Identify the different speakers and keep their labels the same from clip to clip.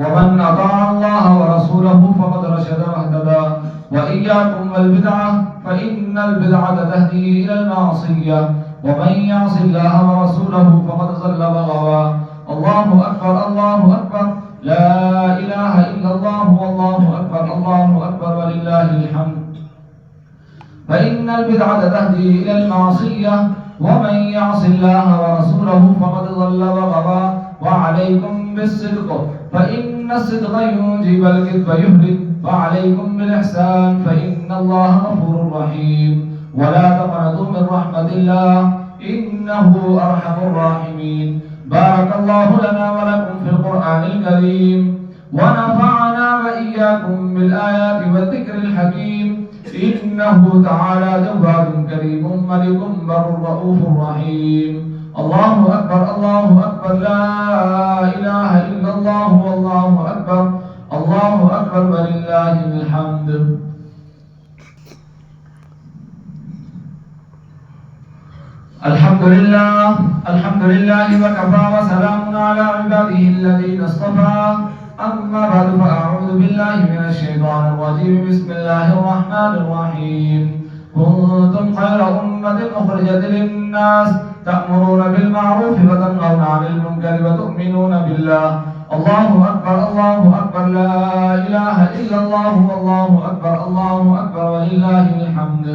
Speaker 1: ومن أطاع الله ورسوله فقد رشد واهتدى. وإياكم والبدعة فإن البدعة تهدي إلى المعصية، ومن يعص الله ورسوله فقد ضل وغوى. الله أكبر الله أكبر، لا إله إلا الله والله أكبر الله أكبر ولله الحمد. فإن البدعة تهدي إلى المعصية، ومن يعص الله ورسوله فقد ضل وغوى. وعليكم بالصدق فإن الصدق ينجي والكذب يهلك، وعليكم بالإحسان فإن الله غفور رحيم. ولا تقنطوا من رحمة الله إنه أرحم الراحمين. بارك الله لنا ولكم في القرآن الكريم، ونفعنا وإياكم بالآيات والذكر الحكيم. إنه تعالى جواد كريم ملك بر رؤوف رحيم. الله أكبر الله أكبر، لا إله إلا الله والله أكبر الله أكبر ولله الحمد. الحمد لله وكفى وسلام على عباده الذين اصطفى. أما بعد فأعوذ بالله من الشيطان الرجيم. بسم الله الرحمن الرحيم. كنتم خير أمة أخرجت للناس تأمرون بالمعروف وتنهون عن المنكر وتؤمنون بالله. الله أكبر الله أكبر، لا إله إلا الله والله أكبر الله أكبر ولله الحمد.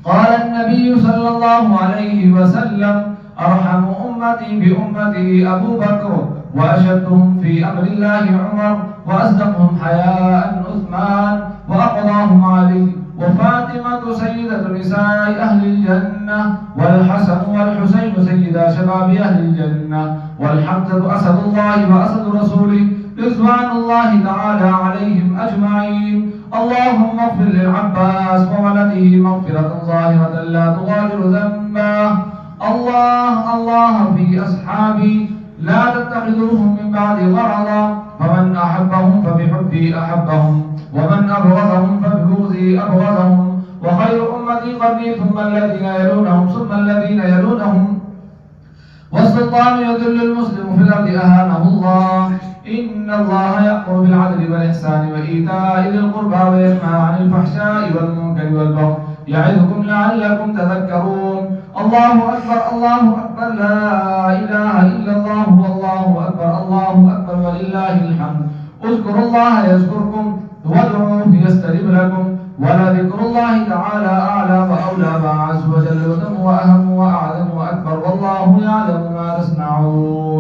Speaker 1: قال النبي صلى الله عليه وسلم: أرحم أمتي بأمتي أبو بكر، وأشدهم في أمر الله عمر، وأصدقهم حياء عثمان، وأقضاهم علي، وفاطمة سيدة نساء أهل الجنة، والحسن والحسين سيدا شباب أهل الجنة، والحمزة أسد الله وأسد رسوله رضوان الله تعالى عليهم أجمعين. اللهم اغفر للعباس وولده مغفرة ظاهرة لا تغادر ذنبا. الله في أصحابي لا تتخذوهم من بعد غرضا، فمن أحبهم فبحبي أحبهم، ومن أبغضهم فببغضي أبغضهم. وخير أمتي قرني ثم الذين يلونهم ثم الذين يلونهم. والسلطان يذل المسلم في الأرض أهانه الله. إن الله يأمر بالعدل والإحسان وإيتاء ذي القربى وينهى عن الفحشاء والمنكر والبغي يعظكم لعلكم تذكرون. الله أكبر الله أكبر، لا إله إلا الله والله أكبر الله أكبر ولله الحمد. اذكروا الله يذكركم وادعوه يستجب لكم، ولذكر الله تعالى أعلى وأولى وأعز وجل وأتم وأهم وأعظم وأكبر، والله يعلم ما تصنعون.